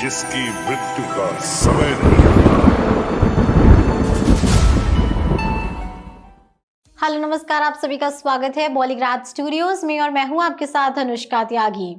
जिसकी मृत्यु का समय नहीं। हेलो नमस्कार, आप सभी का स्वागत है बॉलीग्राज स्टूडियोज में और मैं हूं आपके साथ अनुष्का त्यागी।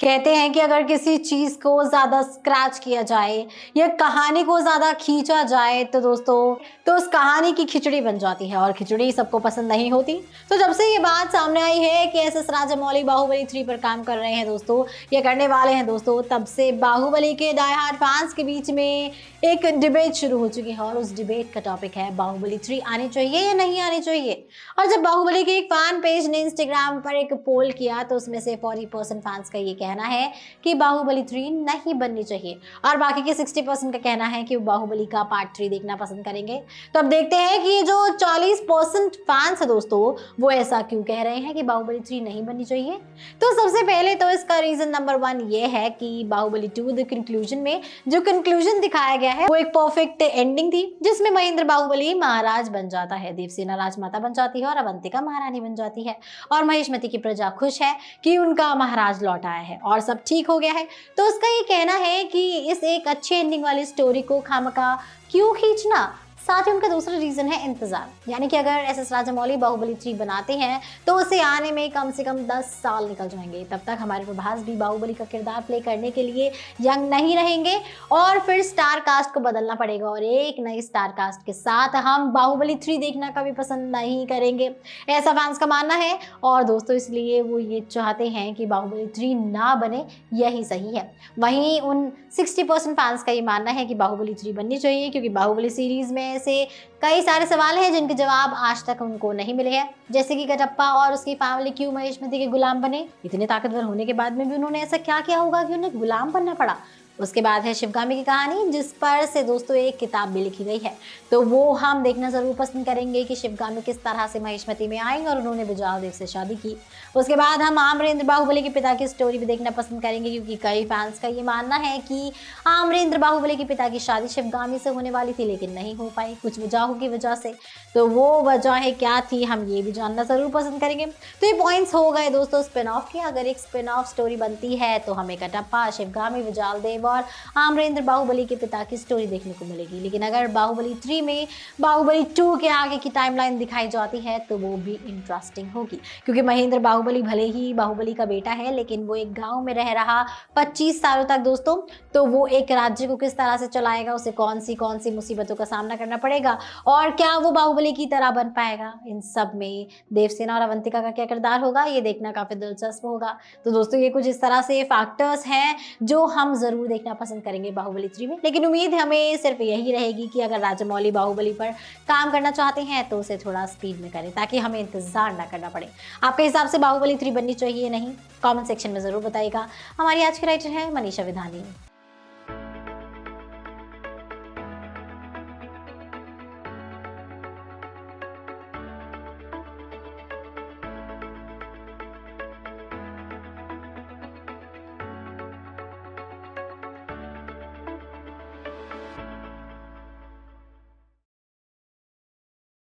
कहते हैं कि अगर किसी चीज को ज्यादा स्क्रैच किया जाए या कहानी को ज्यादा खींचा जाए तो दोस्तों तो उस कहानी की खिचड़ी बन जाती है और खिचड़ी सबको पसंद नहीं होती। तो जब से ये बात सामने आई है कि एस.एस. राजामौली बाहुबली 3 पर काम कर रहे हैं दोस्तों, ये करने वाले हैं दोस्तों, तब से बाहुबली के डाई हार्ड फैंस के बीच में एक डिबेट शुरू हो चुकी है और उस डिबेट का टॉपिक है बाहुबली 3 आनी चाहिए या नहीं आनी चाहिए। और जब बाहुबली के एक फैन पेज ने इंस्टाग्राम पर एक पोल किया तो उसमें से 40% फैंस का ये कहना है कि बाहुबली 3 नहीं बननी चाहिए और बाकी के 60% का कहना है कि वो बाहुबली का पार्ट 3 देखना पसंद करेंगे। तो अब देखते हैं कि जो 40% फैंस है दोस्तों वो ऐसा क्यों कह रहे हैं कि बाहुबली 3 नहीं बननी चाहिए। तो सबसे पहले तो इसका रीजन नंबर 1 ये है कि बाहुबली 2 द कंक्लूजन में जो कंक्लूजन दिखाया गया है वो एक परफेक्ट एंडिंग थी, जिसमें महेंद्र बाहुबली महाराज बन जाता है, देवसेना राजमाता बन जाती है और अवंतिका महारानी बन जाती है और महिष्मति की प्रजा खुश है कि उनका महाराज लौट आया है और सब ठीक हो गया है। तो उसका ये कहना है कि इस एक अच्छी एंडिंग वाली स्टोरी को खामखा क्यों खींचना। साथ ही उनका दूसरा रीजन है इंतजार, यानी कि अगर एस.एस. राजामौली बाहुबली 3 बनाते हैं तो उसे आने में कम से कम 10 साल निकल जाएंगे। तब तक हमारे प्रभास भी बाहुबली का किरदार प्ले करने के लिए यंग नहीं रहेंगे और फिर स्टार कास्ट को बदलना पड़ेगा और एक नई स्टार कास्ट के साथ हम बाहुबली 3 देखना कभी पसंद नहीं करेंगे, ऐसा फैंस का मानना है। और दोस्तों इसलिए वो ये चाहते हैं कि बाहुबली 3 ना बने, यही सही है। वहीं उन 60% फैंस का ये मानना है कि बाहुबली 3 बननी चाहिए, क्योंकि बाहुबली सीरीज में ऐसे कई सारे सवाल हैं जिनके जवाब आज तक उनको नहीं मिले हैं, जैसे कि कटप्पा और उसकी फैमिली क्यों महिष्मति के गुलाम बने। इतने ताकतवर होने के बाद में भी उन्होंने ऐसा क्या किया होगा कि उन्हें गुलाम बनना पड़ा। उसके बाद है शिवगामी की कहानी, जिस पर से दोस्तों एक किताब भी लिखी गई है, तो वो हम देखना जरूर पसंद करेंगे कि शिवगामी किस तरह से महिष्मति में आई और उन्होंने बिजाल देव से शादी की। उसके बाद हम आमरेंद्र बाहुबली के पिता की स्टोरी भी देखना पसंद करेंगे, क्योंकि कई फैंस का ये मानना है कि आमरेंद्र बाहुबली के पिता की शादी शिवगामी से होने वाली थी लेकिन नहीं हो पाई कुछ वजहों की वजह से। तो वो वजह क्या थी हम ये भी जानना जरूर पसंद करेंगे। तो ये पॉइंट्स हो गए दोस्तों स्पिन ऑफ के। अगर एक स्पिन ऑफ स्टोरी बनती है तो हमें कटप्पा, शिवगामी, बिजाल देव और आमरेंद्र बाहुबली के पिता की स्टोरी देखने को मिलेगी। लेकिन अगर बाहुबली 3 में बाहुबली 2 के आगे की टाइमलाइन दिखाई जाती है तो वो भी इंटरेस्टिंग होगी, क्योंकि महेंद्र बाहुबली भले ही बाहुबली का बेटा है लेकिन वो एक गांव में रह रहा 25 सालों तक दोस्तों, तो वो एक राज्य को किस तरह से चलाएगा, उसे कौन सी मुसीबतों का सामना करना पड़ेगा और क्या वो बाहुबली की तरह बन पाएगा। इन सब में देवसेना और अवंतिका का क्या किरदार होगा ये देखना काफी दिलचस्प होगा। तो दोस्तों ये कुछ इस तरह से फैक्टर्स हैं जो हम जरूर देखना पसंद करेंगे बाहुबली 3 में। लेकिन उम्मीद हमें सिर्फ यही रहेगी कि अगर राजामौली बाहुबली पर काम करना चाहते हैं तो उसे थोड़ा स्पीड में करें ताकि हमें इंतजार ना करना पड़े। आपके हिसाब से बाहुबली 3 बननी चाहिए नहीं, कमेंट सेक्शन में जरूर बताइएगा। हमारी आज की राइटर है मनीषा विधानी।